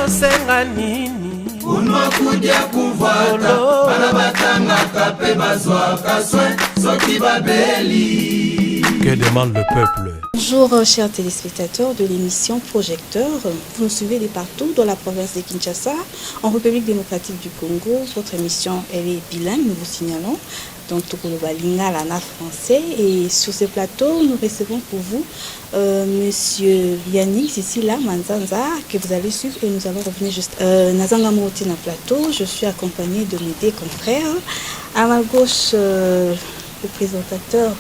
senga nini unwa kudia kuvata bana batanga kape bazwa kaswe soki babeli. Que demande le peuple? Bonjour chers téléspectateurs de l'émission Projecteur. Vous nous suivez de partout dans la province de Kinshasa, en République démocratique du Congo. Votre émission elle est bilingue, nous vous signalons. Donc Tokoloba Lingala na français. Et sur ce plateau, nous recevons pour vous Monsieur Yannick Sisila Manzanza, que vous allez suivre et nous allons revenir juste. Nazanga Mouti na plateau, je suis accompagné de mes deux confrères. À ma gauche, le présentateur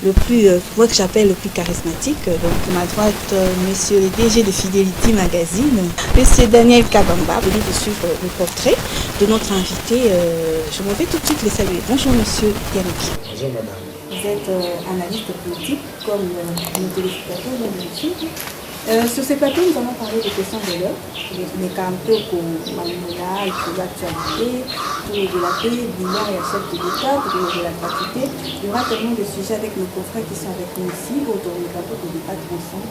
le plus, moi que j'appelle le plus charismatique. Donc, à ma droite, monsieur le DG de Fidelity Magazine, monsieur Daniel Kabamba, venu de suivre le portrait de notre invité. Je m'en vais tout de suite les saluer. Bonjour, monsieur Yannick. Bonjour, madame. Vous êtes analyste politique, comme nos téléspectateurs viennent de le suivre. Sur ce plateau, nous allons parler des questions de l'heure, mais un peu comme Malinola, pour l'actualité, pour de la paix, du bilan et à chef de l'État, pour de la gratuité. Il y aura tellement de sujets avec nos confrères qui sont avec nous ici, autour du plateau pour débattre ensemble.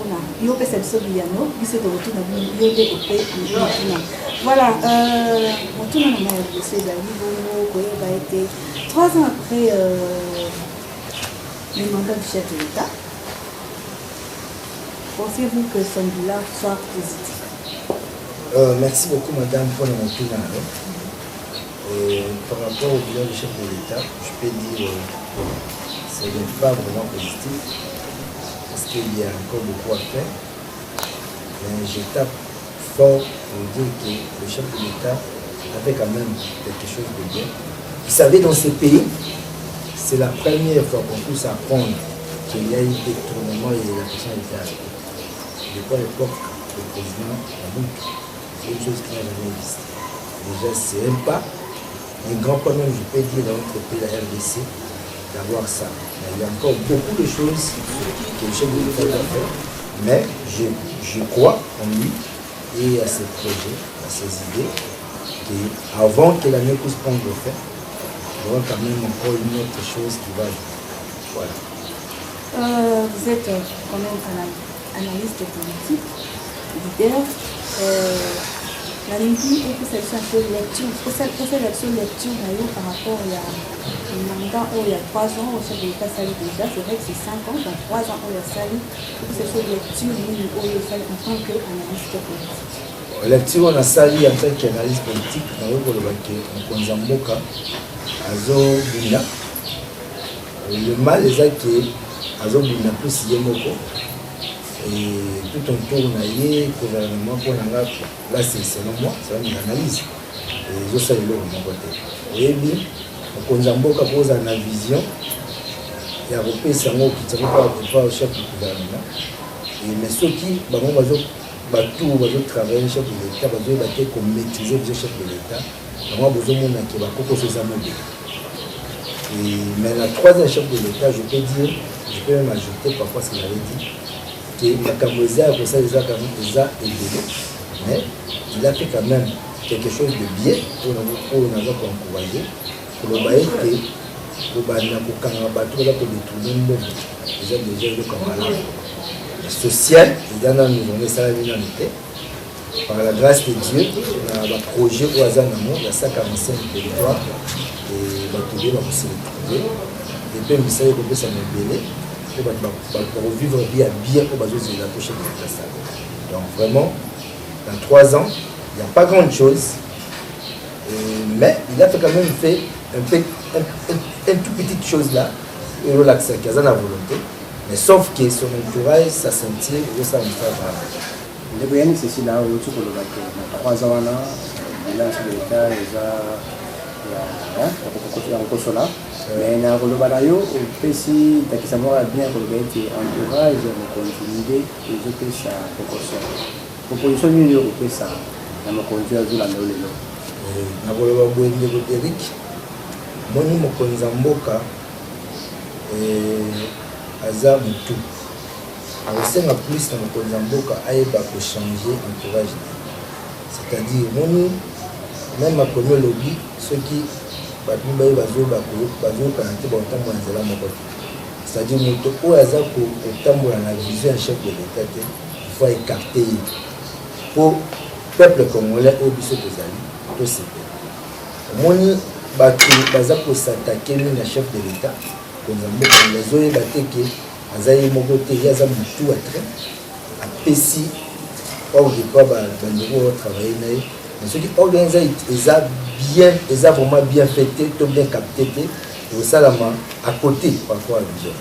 Voilà, il y a cette Sobiano, qui s'est de retour dans le milieu des paix. Voilà, on tourne en arrière de ces amis, qui va être 3 ans après le mandat du chef de l'État. Pensez-vous que son bilan soit positif? Merci beaucoup, madame, pour le retour. Par rapport au bilan du chef de l'État, je peux dire que ce n'est pas vraiment positif parce qu'il y a encore beaucoup à faire. Mais je tape fort pour dire que le chef de l'État avait quand même quelque chose de bien. Vous savez, dans ce pays, c'est la première fois qu'on puisse apprendre qu'il y a eu des tournements et la personne était arrêtée. Depuis à l'époque, le président Mobutu, c'est une chose qui n'a jamais existé. Déjà, c'est un pas, un grand pas même, je peux dire, dans notre pays, la RDC, d'avoir ça. Mais il y a encore beaucoup de choses que le chef de l'État doit faire. Mais je crois en lui et à ses projets, à ses idées, qu'avant que l'année puisse prendre fin, il y aura quand même encore une autre chose qui va arriver. Voilà. Vous êtes quand même analyste politique, leader. La Niki est que c'est un peu lecture. Cette lecture par rapport à un mandat où il y a 3 ans, au chef de l'État sali déjà, c'est vrai que c'est 5 ans, dans 3 ans où il y a sali, que c'est une lecture où il y a en tant qu'analyste politique. Lecture on a sali en tant qu'analyste politique, dans le baquet, en Konzamboka, Azo Bunda. Le mal est que Azo Bunda plus Yemoko. Et tout autour on a eu gouvernement pour là c'est selon moi, c'est une analyse. Et je sais le mon côté. Et bien, on Konzamboka pose une vision. Il y a repris ça mot qui tient pas au chef du gouvernement. Et mais ceux qui tout travailler chef de l'État, comme maîtriser le chef de l'État. On a besoin de qui va beaucoup se s'amuser. Mais la 3e chef de l'État, je peux dire, je peux même ajouter parfois ce qu'il avait dit. Que la Camerounais a pour ça déjà aidé, mais il a fait quand même quelque chose de bien pour nous encourager, pour le bailler pour détourner le monde. Déjà le camarade social, il y en a nous ça par la grâce de Dieu, on a un projet au hasard il y a 145 territoires et on va se retrouver. Et puis, vous savez que ça m'a belé. Pour vivre bien pour la prochaine génération. Donc vraiment, dans 3 ans, il n'y a pas grand chose, mais il a quand même fait un tout petite chose là, et relaxer, qui a la volonté, mais sauf que son entourage, ça sentit, et ça me fait vraiment. Le bien c'est ici là, où tu peux le battre. 3 ans là, il a de l'État, il a mais na kolobanayo pesi takisamora bien kolobeti entourage na continuité et je pêche à proportion proposition nini au pesa na mokonzi azula ndolelo na koloba bwende ko Eric moni mokonzi mboka aza mutu akosenga plus na mokonzi mboka ayeba ko changer entourage, c'est-à-dire moni même akomi lobby ceux qui c'est-à-dire que la vision chef de l'État, il faut écarter pour peuple congolais au biso tozali to sepe moni bato baza ko s'attaquer na chef de l'état konza mboka bazoyeba te ke azaye moko te yaza mutu atre apesi ordre kwa bandeko travailler na ye mais ce qui organise eza vraiment bien fêté to bien capté te osalama à côté par rapport à vision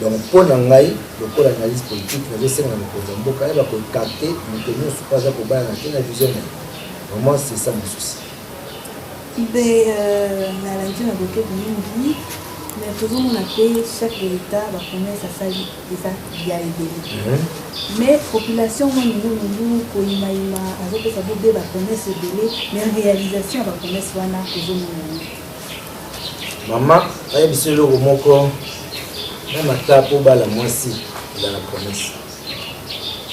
donc pour ngai le analyse politique nazosenga na mokonzi ya mboka yeba kokapte moto nyonso mpo aza kobala na te na vision na ye vraiment c'est ça mon souci nalandi na boke mingi mais tozomona mpe chef de l'état bapromese asali eza ya ebele mais population moningominu koyimayima azopesa bobe bapromese ebele mais réalisation ya bapromese wana tozomona mama ayebiso eloko moko même ata mpo bala mwasi eza na promese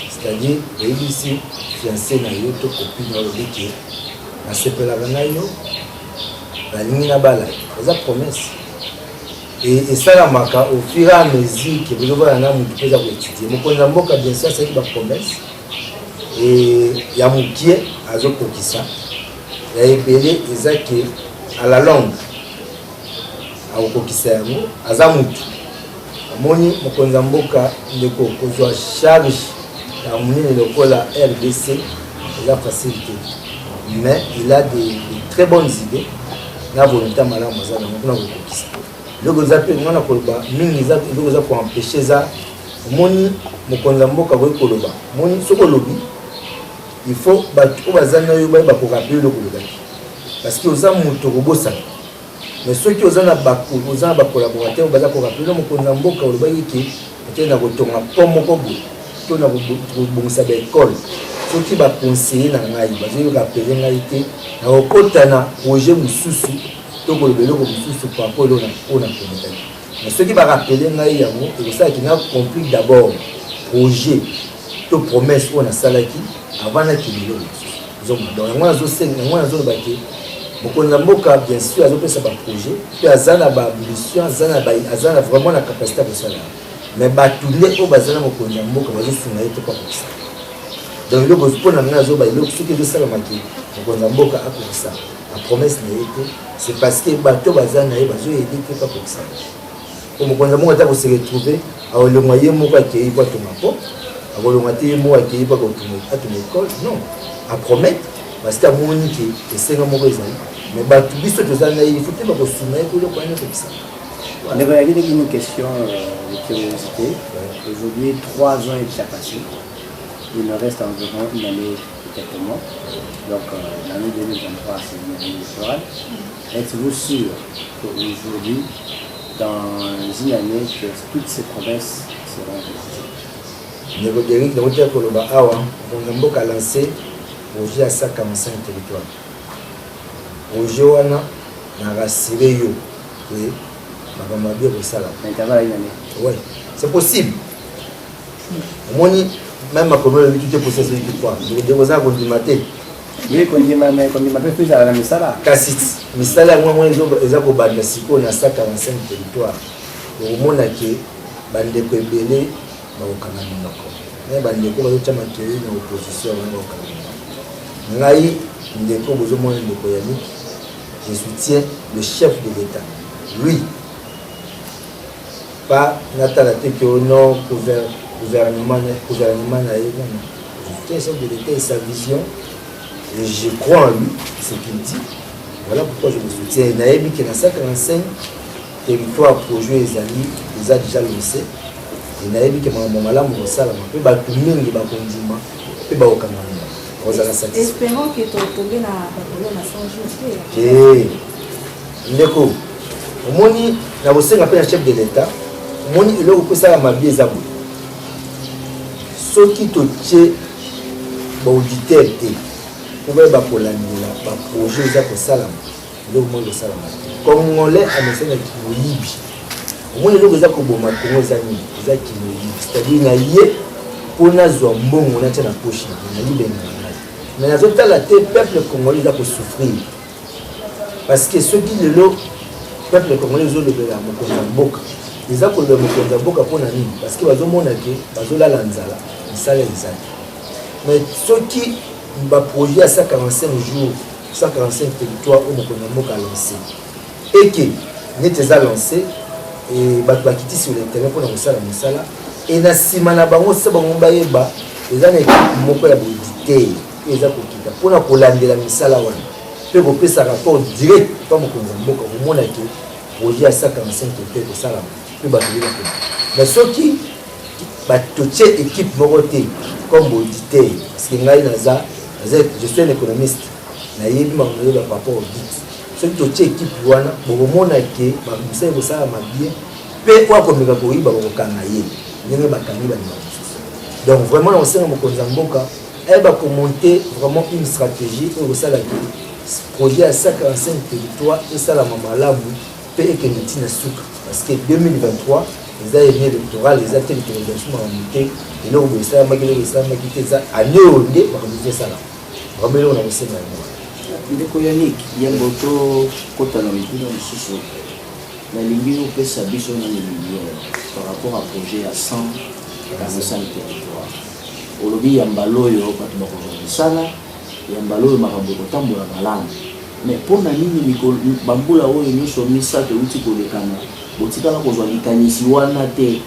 c'est-à-dire eyebisi fiancé na yo to copine olobi ke nasepelaka na yo balingi na bala eza promese esalamaka au fur et à mesure ke bozobala na motu mpo eza koétudie mokonzi ya mboka bien sûr asalaki bapromese ya mokie azokokisa ya ebele eza ke à la longue akokokisa yango aza motu amoni mokonzi ya mboka ndeko kozwa charge ya monene lokola RDC eza facilité mais il a de très bonnes idées na volonté malamu aza nango mpona kokokisa eloko eza mpe ngana koloba mingi eza eloko eza koempêche eza omoni mokonzi ya mboka koki koloba omoni soki olobi il faut bato oyo baza na yo bayeba korapele eloko olobaki parce que oza moto kobosana mais soki oza na bacolaborateur baza korapele mokonzi ya mboka olobaki ke ete na kotonga po moko boye to na kobongisa baekole soki baconseiller na ngai bazoki rapele ngai te na kokota na projet mosusu to koloba eloko mosusu par rapport oyo na kometaki mais soki barapele ngai yango ekosalaki na compris d'abord projet to promesse oyo nasalaki avant nakende eloko mosusu donc yango nazosenga yango nazoloba ke mokonzi ya mboka bien sûr azopesa baprojet mpe aza na baambition aza na vraiment na capacité ya kosala mais bato nde oyo baza na mokonzi ya mboka bazosunga ye te pa kokisa donc eloko mpo na ngai azoba eloko soki ezosalamaki mokonzi ya mboka akokisa promesse na ye te c'est parce que bato baza na ye bazoyede te pa kokisa po mokonzi ya mboka ata kose retrouve akolongwa ye moko akei po atonga po akolongwa te ye moko akei po atoma ekole non apromete parce que amoni ke esenga moko ezali mais bato biso toza na ye il faut te bakosuna ye po eloko wana kokisa. On avait une question de curiosité. Aujourd'hui, 3 ans est déjà passé. Il nous reste environ une année et quelques mois. Donc l'année 2023, c'est une année électorale. Êtes-vous sûr qu'aujourd'hui, dans une année, que toutes ces promesses seront réalisées? Négodéric, le retour pour le Bahawa, on a lancé projet à 145 territoires. Projet wana na rassuré yo. Oui, c'est possible. Même à comment le tout est possible de toi. Je vais dire aux gens oui, quand il m'a fait plus à la Misala. Cassit, Misala, moi, ils ont banné si on a 145 territoires. Au monde à qui, bande de Kébélé, au Canada. Mais bande de Kébélé, tu m'as créé une opposition au Canada. Naï, Ndeko, vous au moins de Koyani, je soutiens le chef de l'État. Lui, pas Nathalie que non gouvernement je chef de l'État et sa vision et je crois en lui ce qu'il dit. Voilà pourquoi je le soutiens. Naïbi qui est dans 145 territoires projets les amis ils a déjà lancé et Naïbi qui est mon malade mon salle un peu tout le monde va conduire et va au Canada. Espérons que tu tombes na problème à 100 jours. Ndeko omoni na bosenga pe na chef de l'État omoni eloko kopesaka mabi eza boye soki totie baauditeur te po bayeba kolandela baprojet eza kosalama eloko moko kosalama te congolais amesenaki moyibi omoni eloko eza koboma kongo eza nini eza kimoyibi c'est-à-dire na ye mpo nazwa mbongo natia na poche na libenga na ngai mais nazotala te peuple congolais eza kosouffrir parce que ceux qui le peuple congolais ont le mboka ils ont le mboka pour nani parce que bazomona ke bazolala nzala misala ezali mais ceux qui un projet à 145 jours, 145 territoires où on a lancé. Et que nous avons lancé, et nous avons quitté sur le terrain pour nous faire la misala. Et na simana bango sabango bayeba eza na équipe moko ya bodité eza kokita pona kolandela misala wana pe kopesa rapport direct pa mokonzi mboka komona ke projet ya 145 te kosala pe batobela pe mais soki batotie équipe moko te comme bodité parce que ngai naza je suis un économiste nayebi makambo nayoba par rapport au but soki totie équipe wana bokomona ke misala ekosala mabie pe wakomeka koyiba bakokanga ye. Donc vraiment on sait elle va monter vraiment une stratégie pour ça projet à 145 territoires et ça la mamalamu et que nous tient souk parce que 2023 les années électorales les actes d'électoration ont monté et là on ça maquiller ça année au dé par ça là vraiment on a aussi il est koyanik yamboto kota na mituno msusu na lingi opesa biso na lingi par rapport à projet à 145 territoires. Olobi yambaloyo bato bakozala yambaloyo makambo kotambola malamu. Mais pona nini bambula oyo nyonso misato uti kolekana botikala kozwa likanisi wana te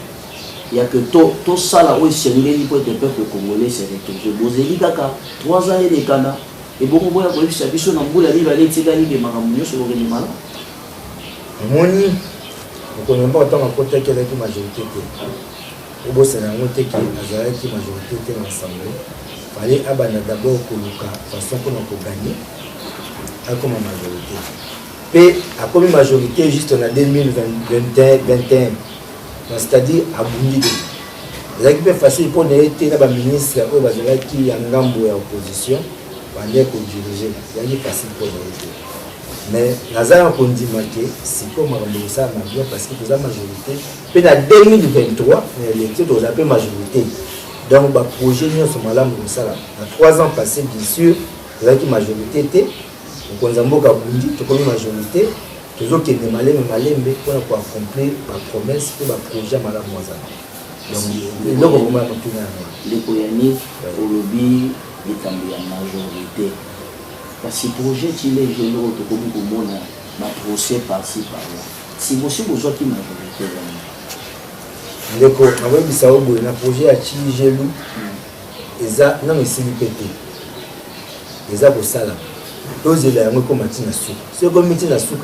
ya que to sala oyo sengeli po te peuple congolais se retrouver bozeli kaka 3 ans de kana et beaucoup boya koyebisa biso na mbula libale etikali de makambo nyonso kokende malamu. Moni on ne peut pas côté qui est la majorité au bout c'est la moitié qui est majorité ensemble fallait abandonner d'abord koluka façon qu'on a gagner comme majorité puis à comme majorité juste en 2021 c'est-à-dire à Bundi les équipes facile pour n'être là ministre au bazala qui en ngambo ya opposition pendant qu'on diriger il y a facile pour nous. Mais Nazar Kondimake, c'est comme ça bien parce que vous avez majorité. Puis en 2023, l'élection vous avez majorité. Donc le projet nous sommes là comme ça. Dans 3 ans passés, bien sûr, vous avez une majorité. Donc on a beaucoup Bundi, tout comme majorité. Toujours qui est malin, mais pour accomplir la promesse pour le projet Madame Moisana. Donc le gouvernement les Koyani, au lobby, il est en majorité. Parce que le projet qui est généraux de Komona m'a procès par-ci par-là. Si vous avez besoin de majorité, le projet à Chilgelou, non mais c'est pété. Les a bossala. Tous les gens comme Matina Souk. Ceux comme Matina Souk,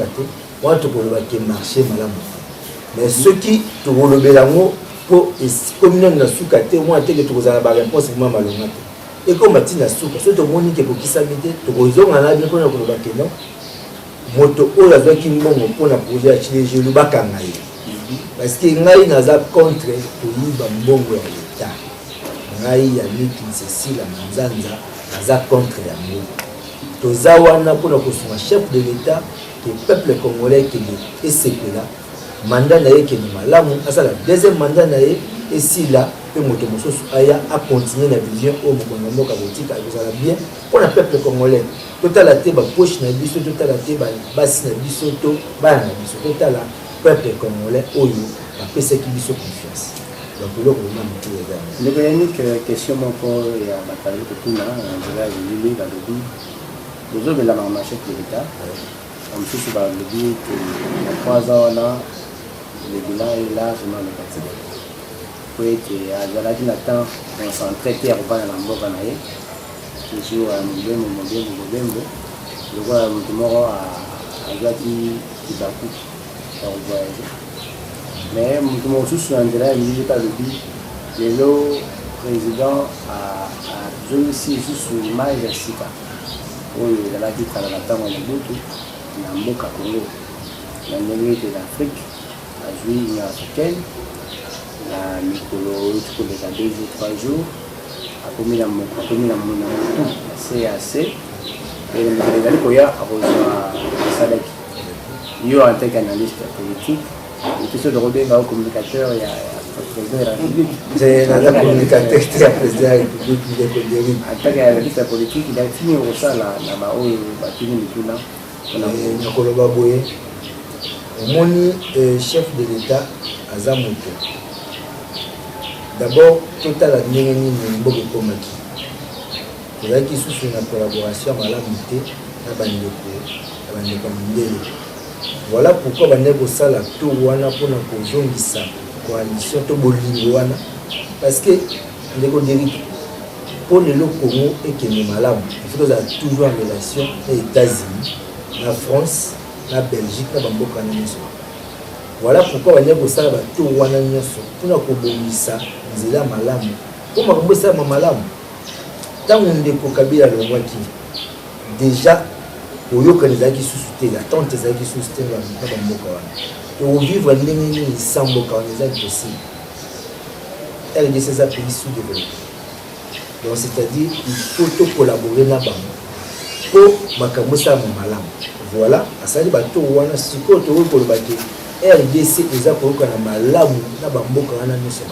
on a tout pour le marché malamu. Mais ceux qui te roulent pour comme nous na Souk, on a été que tu as la réponse pour moi malhonnête. Et comme Matina Souk, ceux qui ont dit que pour qui s'habiter, tu as on a bien qu'on a pour le baquet non. Moto o la doit qui m'ont pour la projet à Chilgelou bakangaï. Parce que ngai naza contre kuiba mbongo ya leta ngai ya miki Cécile Manzanza naza contre ya mbongo toza wana pour kosunga chef de l'état que peuple congolais qui est sepela mandat na ye qui est malamu asala deuxième mandat na ye et si là pe moto mosusu aya a continuer la vision au mokongo ka botika ezala bien pour le peuple congolais total la te ba poche na biso total la te ba basi na biso to ba na biso total la peuple congolais oyo apesa ki biso confiance donc le gouvernement tout est là le unique question encore ya batali ko tuna ndela yili ba lobi les hommes de la marché de l'état on se souvent le dit que en 3 ans là le bilan est largement négatif pour être à la fin de temps concentré terre va na mboka na ye toujours mbembo le quoi mtumoro a gati kibaku mais mon souci en direct il n'est pas le but le président a aussi sous l'image de Sika où il a dit qu'à la temps on a beaucoup na mboka Congo la minorité d'Afrique a joué une africaine la Nicolo pour les 2 ou 3 jours a commis la CAC et le Koya a rejoint Sadek. Yo en tant qu'analyste politique, et tout ce de Robert va au communicateur et à président de la République. C'est un communicateur qui est président de la République. En tant qu'analyste politique, il a fini au sein la Mao et Batini Mituna. On a collaboré. Moni chef de l'État à Zamoto. D'abord, total admiration de Mbogo Komaki. tozalaki susu na collaboration malamu te na bandeko mindele. Voilà pourquoi bandeko kosala tour wana mpona kozongisa coalition to bolingo wana, parce que ndeko Derrick pour le Congo ekende malamu il faut tozala toujours en relation na États-Unis, na France, na Belgique, na bamboka na nyonso. Voilà pourquoi bandeko kosala batour wana nyonso mpona kobongisa nzela malamu mpo makambo esalama malamu. Ntango ndeko Kabila alongwaki déjà oyokana ezalaki susu te, l'attente ezalaki susu te na bamboka wana tovivre ndenge nini sans mboka wana eza impossible. RDC eza pays sous-développé, donc c'est-à-dire il faut collaborer na bango mpo makambo esalama malamu. Voilà asali bato wana sikoyo tokoki koloba te RDC eza koyokana malamu na bamboka wana nyonso.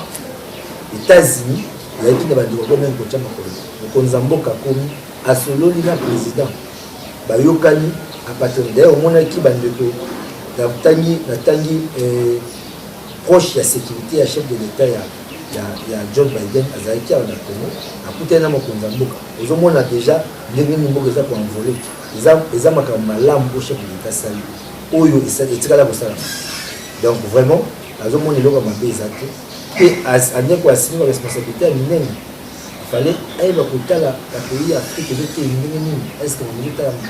États-Unis ezalaki na bandeko bomeme kotya makolo mokonzi ya mboka komi asololi na président bayokani apatoni. D'ailleurs omonaki bandeko natangi proche ya sécurité ya chef de l'état ya John Biden azalaki awa na Congo akutani na mokonzi ya mboka. Ozomona déjà ndenge nini mboka eza koenvole, eza makambo malamu o chef de l'état sali oyo etikala kosala. Donc vraiment azomona eloko mabe eza te pe andeko asimi responsabilité ya minene. Fallait ayeba kotala la pays ya Afrique ezokende ndenge nini, est-ce que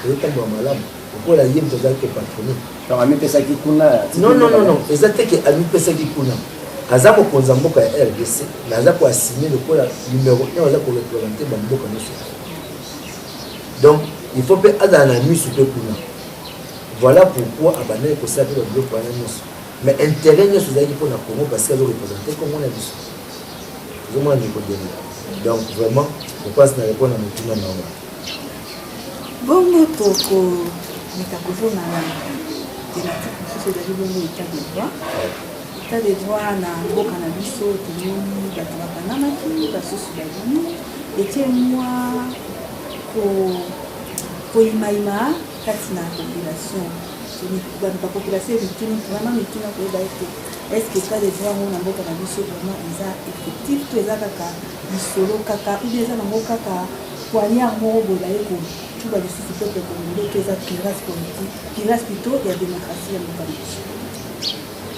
ezotambola malamu okola ye moto azalaki patronné. Donc amipesaki kuna non eza te ke amipesaki kuna, aza mokonzi ya mboka ya RDC na aza koasigne lokola numéro 1 aza koreprésente bamboka nyonso. Donc il faut mpe azala na misu mpe kuna. Voilà pourquoi abandaki kosala mpe babiloko wana nyonso, mais intérêt nyonso ezalaki mpona Congo parce que azoreprésente Congo na biso ozomona ndeko Derrick. Donc vraiment je pense que na répondre à motuna na wana bongo toko nikakozona na thématique mosusu ezali bongo état de droit. État de droit na mboka na biso tomoni bato bakanamaki basusu babimi etie mwa koyimayima kati na population. Population mituni vraiment mituna koyeba ete est-ce que état de droit ngo na mboka na biso vraiment eza effectif to eza kaka lisolo kaka ou bien eza nango kaka poignard moko boye baye kotuba lisusu peuple congolais to eza pirage politique, pirage plutôt ya démocratie ya mboka na biso.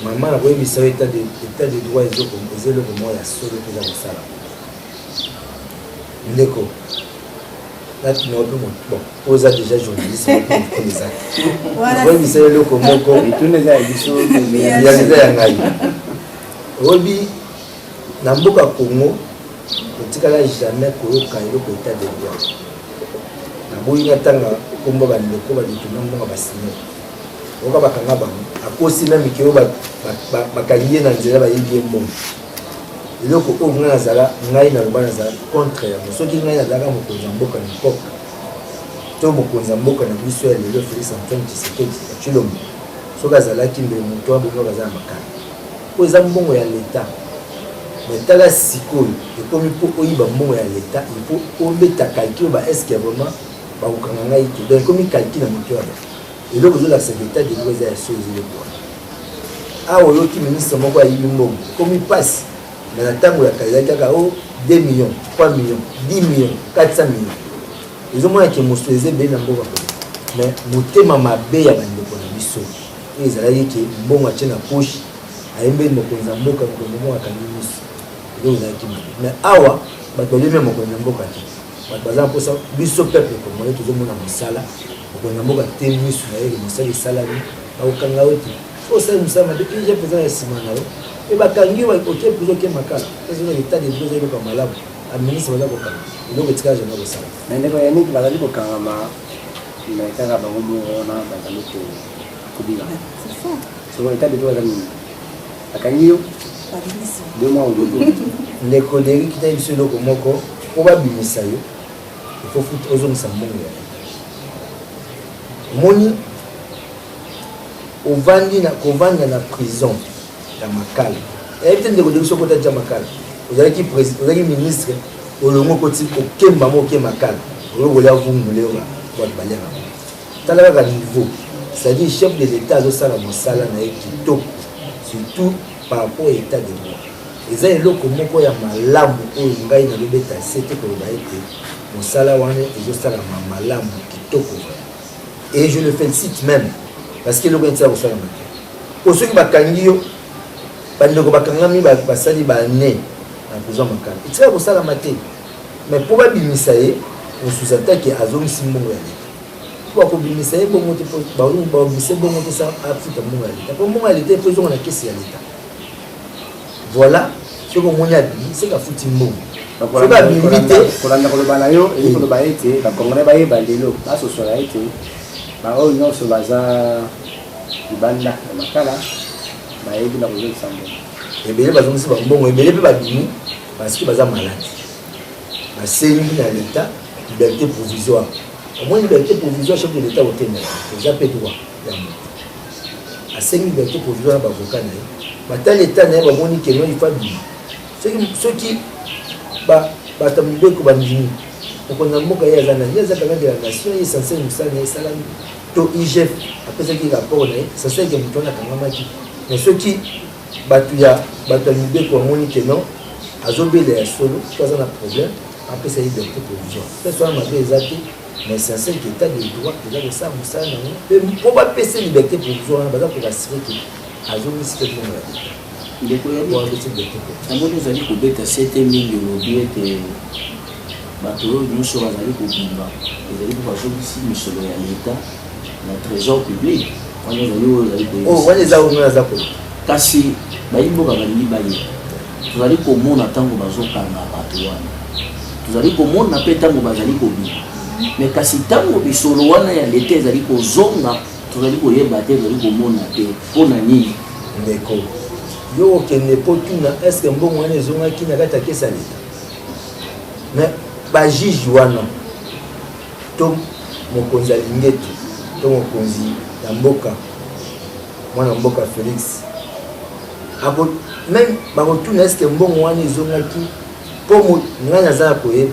mama nakoyebisa yo état de droit eza eloko moko ya solo mpe eza kosala ndeko nati na ope bon oza déjà journaliste eza nakoyebisa yo eloko moko mituna eza ya biso eza ya ngai oyebi na mboka Congo otikala jamais koyoka eloko état de droit. Naboyi natanga kombo bandeko badetuna mbongo basine oka bakanga bango akosi na mikeo bakalie na nzela bayebi mbongo eloko oyo ngai nazala ngai naloba nazala contre yango. Soki ngai nazalaka mokonzi ya mboka na mpoka to mokonzi ya mboka na biso ya lelo Félix Antoine Tshisekedi ya Tshilombo, soki azalaki mbele moto wa bongo baza na makala oyo eza mbongo ya leta. Mais tala sikoyo ekomi mpo oyiba mbongo ya leta il faut obeta calcul ba est-ce que vraiment bakokanga ngai te. Donc ekomi calcul na moto wana eloko ezolakisa état de droit eza ya so eziloko wana. Awa oyoki ministre moko ayibi mbongo ekomi mpasi na ntango ya kala ezalaki kaka o 2 millions 3 millions 10 millions 400 millions ezomona ke mosu eza ebele na mboka kolo. Mais motema mabe ya bandeko na biso oyo ezalaki ke mbongo atie na poche ayembeli mokonzi ya mboka mokonzi moko akangi miso ezalaki mabe. Mais awa bato balemi ya mokonzi ya mboka te, bato baza mposa biso peuple congolais tozomona mosala mokonzi ya mboka te miso na ye mosala esalami bakokanga yo te osali mosala mabe ije mpenza na nsima na yo e bakangi yo oke mpenza oke makala ezona état de droit eza eloko ya malamu administre baza kokanga eloko etikala jamai kosala. na ndeko ya niki bazali kokangama na kaka bango moko wana bazali kobima soko état de droit eza nini bakangi yo 2 mois ou 2 jours ndeko Derrick na biso eloko moko po babimisa yo ifo futa ozongisa mbongo ya moni kovanda na prison ya makala eyebite ndeko Derrick soko otati ya makala ozalaki ministre olongo koti okemba mo oke makala olokolia vungule bato baliaka tala kaka niveau, c'est-à-dire chef de l'état azosala mosala na ye kitoko surtout par rapport à l'état de droit. Eza eloko moko ya malamu oyo ngai na lobeta sete koloba ete mosala wana ezosala malamu kitoko et je le félicite même parce que eloko ntisa kosala mate po soki bakangi yo bandeko bakangami basali bane na prison makala etika kosala mate mais mpo babimisa ye mosusu atake azongisi mbongo ya leta po bakobimisa ye bongo te babimisa bongo te sa afuta mbongo ya leta po mbongo ya leta po ezonga na kesi ya leta voilà soki omoni abimi seka afuti mbongo soki abimi te kolanda koloba na yo eli koloba ete bakongolais bayeba lelo basosola ete baoyo nyonso baza libanda ya makala bayebi na kozongisa mbongo ebele bazongisi bambongo ebele mpe babimi parce que baza malade basengi na leta liberté provisoire au moins liberté provisoire chef de l'état otemela eza mpe droit ya moto asengi liberté provisoire na bavoka na ye bata leta na ye bamoni keno ifa bima soki bato mibeko bandimi mokonzi ya mboka ye aza nani ye aza kanga de la nation ye censé mosala na ye esalami to igef apesaki rapport na ye censé eke moto wana akangamaki mais soki bato ya mibeko bamoni keno azobela ya solo to aza na problème apesa liberté provisoire mpe soki wana mabe eza te mais censé ke état de droit eza kosala mosala nango mpe mpo bapesa liberté provisoire wana baza korasire ke azongisi te bongo ya leta ndeko namoni ozali kobeta sete mingi olobi ete bato oyo nyonso bazali kobimba ezali mpo bazongisi misolo ya leta na trésor public wana ezali oyo ozali koyebisa wana eza oyo aza koyeba kasi bayimboka balingi baye tozali komona ntango bazokanga bato wana tozali komona mpe ntango bazali kobima mais kasi ntango bisolo wana ya leta ezali kozonga tozali koyeba te ezali komona te mpo na nini ndeko yo okende mpo tuna estce mbongo wana ezongaki na kati ya kesi ya leta mais bajuge wana to mokonzi ya lingetu to mokonzi ya mboka mwana mboka Félix même bakotuna estce mbongo wana ezongaki mpo ngai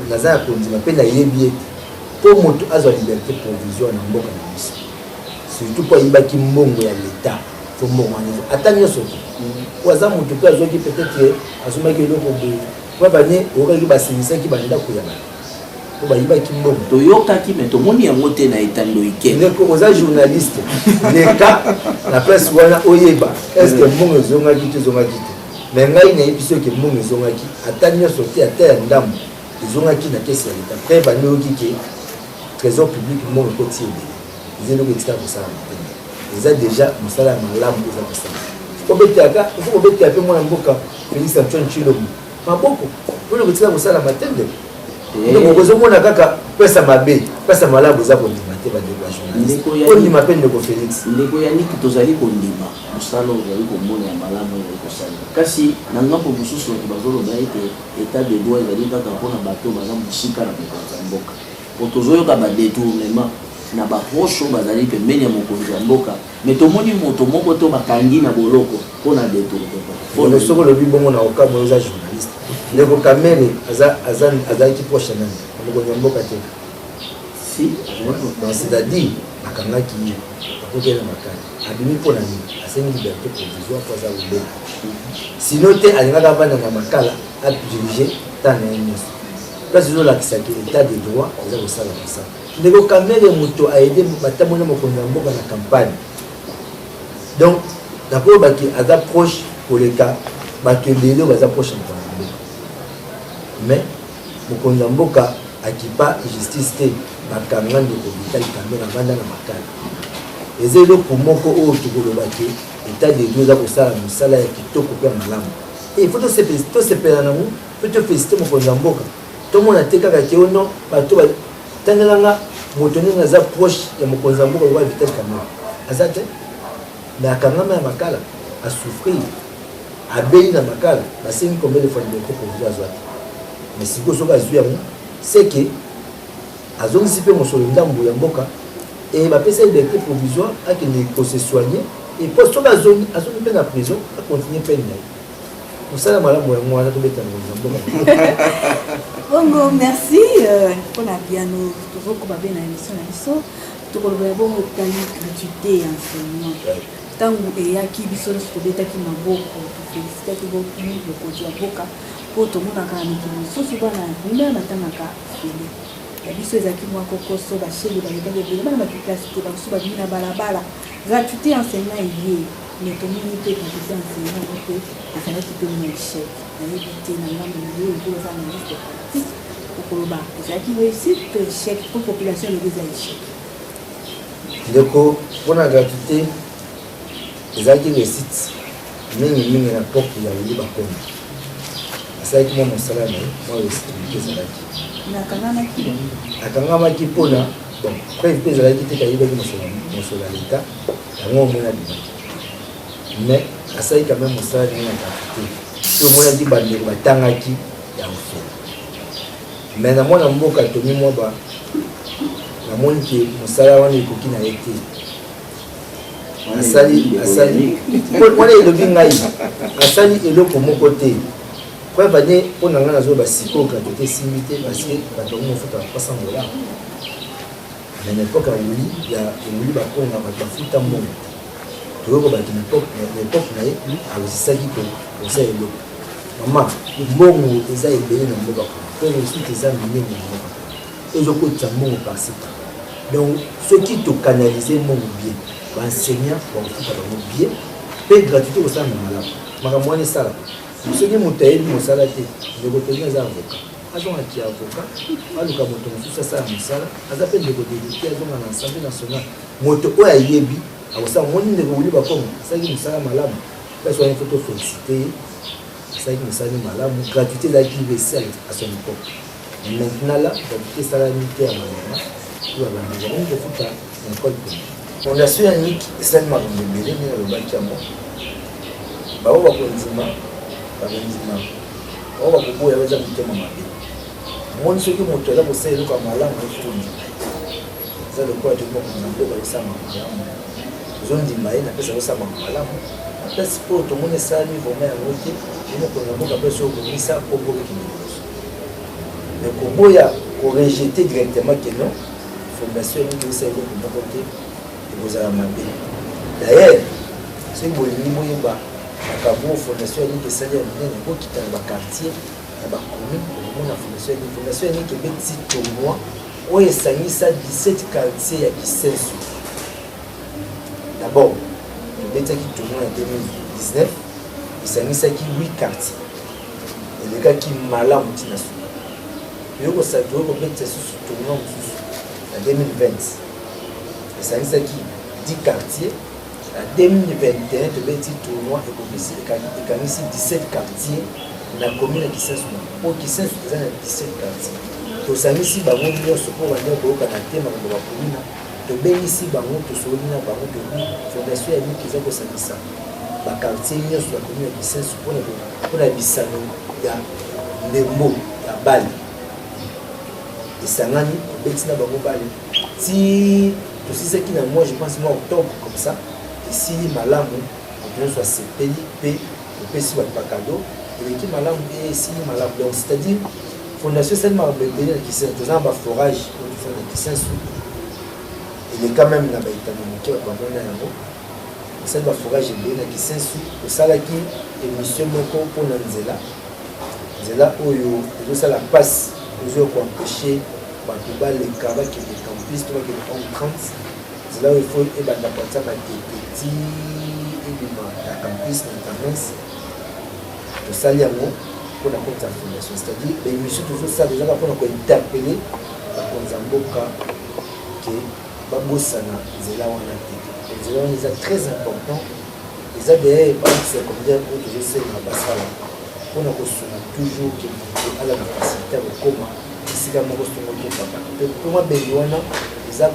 naza ya kondima mpe nayebi ete mpo moto azwa liberté provisoire na mboka na biso surtout mpo ayibaki mbongo ya leta po mbongo wana ata nyonso te po aza moto mpe azwaki peut-être azomaki eloko boye po bane okaki basilisaki bandako ya bato po bayibaki mbongo toyokaki me tomoni yango te na etando ike ndeko oza journaliste leka na place wana oyeba estce mbongo ezongaki te ezongaki te mais ngai nayebi soki mbongo ezongaki ata nyonso te ata ya ndambo ezongaki na kesi ya leta mpe banoyoki ke trésor public mbongo ekoti ebele eza eloko etika kosala motema eza déjà mosala ya malamu eza kosala ifo kobetela mpe mwana mboka Félix Antoine Tshilombo maboko po eloko etika kosala matembe donc ozomona kaka pesa mabe pesa malamu eza kondima te bandeko ya journaliste ondima mpe ndeko Félix ndeko ya niki tozali kondima mosala ozali komona ya malamu ezali kosala kasi na ngambo mosusu bato bazoloba ete état de droit ezali kaka mpona bato baza mosika na mokonzi ya mboka po tozoyoka badetournement na baproche oyo bazali pembeni ya mokonzi ya mboka me tomoni moto moko to bakangi na boloko mpona detournement soko lobi bongo na okamo oza journaliste ndeko Kamere azalaki proche nani mokonzi ya mboka te si c'est-à-dire akangaki ye akokeli na makani abimi mpo na nini asengi liberté provisoire mpo aza lobela sino te alingaka avanda na makala adirige ntan na ye nyonso place ezolakisaki état de droit eza kosala mosala ndeko Kamere moto aide batamona mokonzi ya mboka na campagne donc nakoyebaki aza proche koleka bato ebele baza proche na mokonzi ya mboka mais mokonzi ya mboka akipa justice te bakanga ndeko Vitali Kamere avanda na makala eza eloko moko oyo tokolobaki état de droit eza kosala mosala ya kitoko mpe ya malamu e ifo tosepela nango mpe tofélicite mokonzi ya mboka tomona te kaka ke ono bato batangelanga moto ndenge aza proche ya mokonzi ya mboka lokola Vitali Kamere aza te mais akangama ya makala asouffrir abeli na makala basengi combien de fois liberté provisoire azwa te mais sikoyo soki azwi yango c'est que azongisi mpe mosolo ndambo ya mboka e bapesa liberté provisoire akende kose soigner e po soki azongi mpe na prison akontinue pene na ye mosala malamu yango wana tobeta mokonzi ya mboka bongo merci mpona biano tozokoba be na émission na biso tokolobela bongo etali gratuité ya enseignement ntango eyaki biso nyonso tobetaki maboko tofélicitaki mokonzi ya mboka mpo tomonaka na mikili mosusu bana bimela batangaka fele biso ezalaki mwa kokoso bachele balobaki ebele bana bapiklasité bamosusu babimi na balabala gratuité enseignant elie mais tomoni mpe gratuité enseignant mpe ezalaki mpe mwa échec nayebi te na ngambo na yo ebo eza ministre politique okoloba ezalaki réussite to échec po population elobi eza échec ndeko mpona gratuité ezalaki réussite mingimingi na poke ya loli bakomi asalaki mwa mosala na ye mwa réussite ezalaki akangamaki mpona bon preuve mpe ezalaki te kayebaki mosolo ya leta yango omona bimaki mais asalaki quand même mosala ndenge na gratuité to omonaki bandeko batangaki ya ofele mais na mwana mboka tomi mwa namoni ke mosala wana ekoki na ye te asali wana elobi ngai asali eloko moko te preuve ane mpona ngai nazoyeba sikoyo gratuité esimbi te parce que bato bango mofuta bapasa ngola mais na époke eloli bakonga bato bafuta mbongo toyoko bato na époque na ye aosisaki kosala eloko mama mbongo eza ebele na mboka po réussite eza minene na mboka ezokotisa mbongo parci donc soki tokanalize mbongo bien baenseignant bakofuta bango bien mpe gratuité kosala na malamu makambo wana esala soki moto ayebi mosala te ndeko tolingi aza avocat azongaki avocat aluka moto mosusu asala mosala aza mpe ndeko député azonga na assemblée nationale moto oyo ayebi akosala moni ndeko wuli bakongo asalaki mosala malamu place wana foto félicité asalaki mosala malamu gratuité ezalaki ivc à son époque maintenant là gratuité esalami te ya malema oyo abandaki yango kofuta na école publique fondation ya nik esali makambo ebele nde nalobaki yango bao bakondima bao bakoboya baza mitema mabe moni soki moto aza kosala eloko ya malamu efundi eza lokola tokokonza mboka esala malamu ozondima ye napesa kosala malamu place oyo tomoni esalami vraimen yango te omokonza mboka place oyo komisa oboki liboso mais koboya korejete directement ke non fondation elingi esala eloko moko te ekozala mabe d'ailleurs soki bolingi boyeba makambo fondation elingi esali ya minene ekokita na baquartier na bacommune okomona fondation elingi ebeti tournoi oyo esangisa 17 quartier ya kisenso d'abord ebetaki tournoi ya 2019 esangisaki 8 quartier elekaki malamu ntina suka eyokosaki oyokobetisa susu tournoi mosusu na 2020 esangisaki 10 quartier na 2021 tobeti tournoi ekangisi 17 quartier na commune ya kisenso po kisenso eza na 17 quartier tosangisi bango nyonso mpo bande koyoka na te makambo bakomina tobengisi bango tosoli na bango tobi fondation ya miki eza kosangisa bakartier nyonso ya commune ya kisenso mpona bisano ya ndembo ya bale esangani tobeti na bango bale ti tosisaki na moi je pense mois octobre comme ça esili malamu bato nyonso asepeli mpe opesi bato bakado eleki malamu mpe esili malamu donc c'est-à-dire fondation esali makambo ebele na kisenso toza na baforage oyo tofana na kisenso eleka meme na baitano moke babamona yango osali baforage ebele na kisenso osalaki émission moko mpona nzela oyo ezosala mpasi ozoya koempêche bato baleka bakende campus to bakende en 30 nzela oyo ifo ebanda kotia batepeti ebima ya campus na internet tosali yango mpona kota fondation c'est-à-dire baémission tozosala ezaka mpona kointerpele bakonza mboka ke babosana nzela wana te nzela wana eza très important eza d'ailleurs basecondaire oyo tozosenga basala mpona kosunga toujours ke moto ala na facilité ya kokoma esika moko songo tokaka mpe mpoma beli wana eza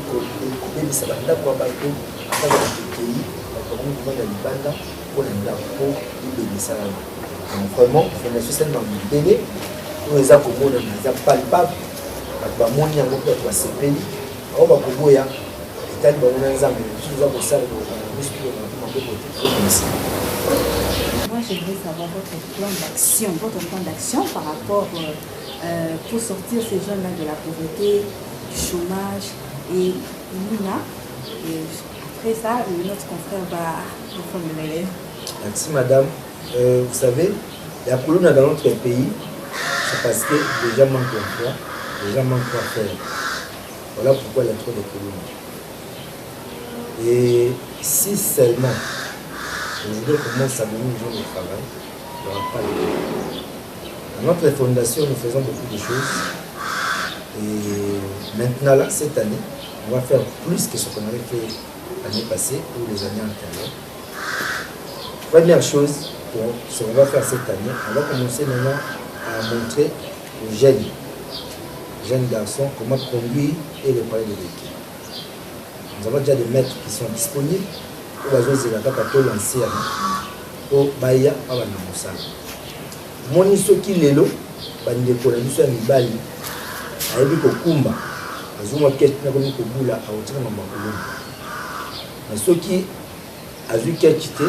kobebisa bandako ya bato ataka bakekei bato bango kovanda libanda mpona ndako mpo libebisana donc vraiment fondation esalema mibele oyo eza komonana eza palpable bato bamoni yango mpe bato basepeli ao bakoboya etali bango na nzambe mosusu eza kosala kokana misu maboko te. Moi, j'aimerais savoir votre plan d'action par rapport pour sortir ces jeunes-là de la pauvreté, du chômage et Luna. Et après ça, notre confrère va reprendre le relais. Merci madame. Vous savez, la colonne dans notre pays, c'est parce que les gens manquent d'emploi, les gens manquent quoi faire. Voilà pourquoi il y a trop de colonies. Et si seulement aujourd'hui commence à donner les gens de travail, il n'y aura pas de problème. Dans notre fondation, nous faisons beaucoup de choses. Et maintenant, là, cette année, on va faire plus que ce qu'on avait fait l'année passée ou les années antérieures. Première chose, ce qu'on va faire cette année, on va commencer maintenant à montrer aux jeunes garçons comment conduire et réparer les véhicules. Nous avons déjà des maîtres qui sont disponibles pour les lancer au Baya à Banamosala. Moni soki lelo bandeko na biso ya mibali ayebi kokumba azuma kete na komi kobula aotika na makolo na soki azwi kete te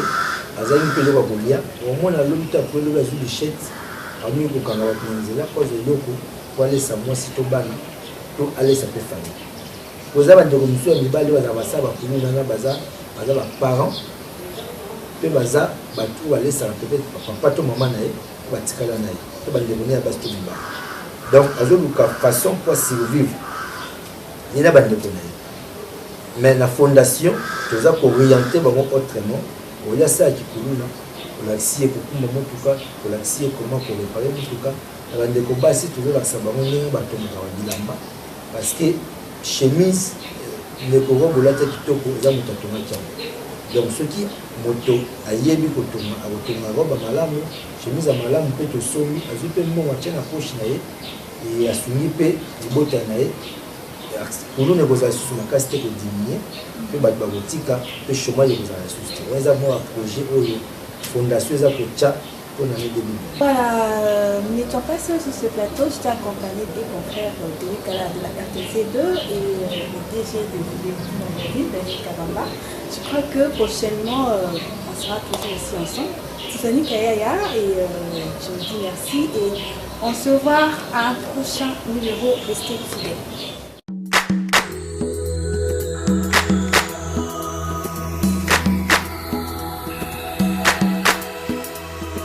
azali mpele kwa kolia omona lobi ta polo bazwi bichette amui kokanga bato na nzela koza eloko po alesa mwasi to bana to alesa pe famille koza bandeko misu ya mibali baza basa bakulu nanga baza baparents mpe baza bato balesaka peut-être papa to mama na ye batikala na ye to bandeko ne ya basi to mibali donc azoluka façon pour survivre ye na bandeko na ye mais na fondation toza kooriente bango autrement olia sa ya kikuluna kolakisi ye kokumba motuka kolakisi ye koma korepare motuka na bandeko basi tozolakisa bango ndenge batomokaka bilamba parce que chemise ndeko kobola te kitoko eza moto atongaki yango donc soki moto ayebi kotonga akotonga roba malamu chemise ya malamu mpe tosombi azwi mpe mbongo atie na poche na ye e asungi mpe libota na ye kuluna ekozala lisusu makasi te kodiminue mpe bato bakotika mpe chômage ekozala lisusu te eza mwa projet oyo fondation eza kotia mpona ne 2020. Voilà, n'étant pas seul sur ce plateau, j'étais accompagné des confrères de la RTC2 et le DG de l'île, Daniel Kabamba. Je crois que prochainement, on sera toujours ici ensemble. Tiffany Kayaya et je vous dis merci et on se voit à un prochain numéro. Restez fidèles.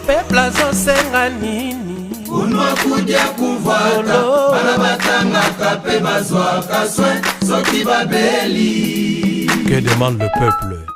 Peuple azosenga nini kunwa kudia kuvata bana batangaka pe bazwaka soin soki babeli. Que demande le peuple?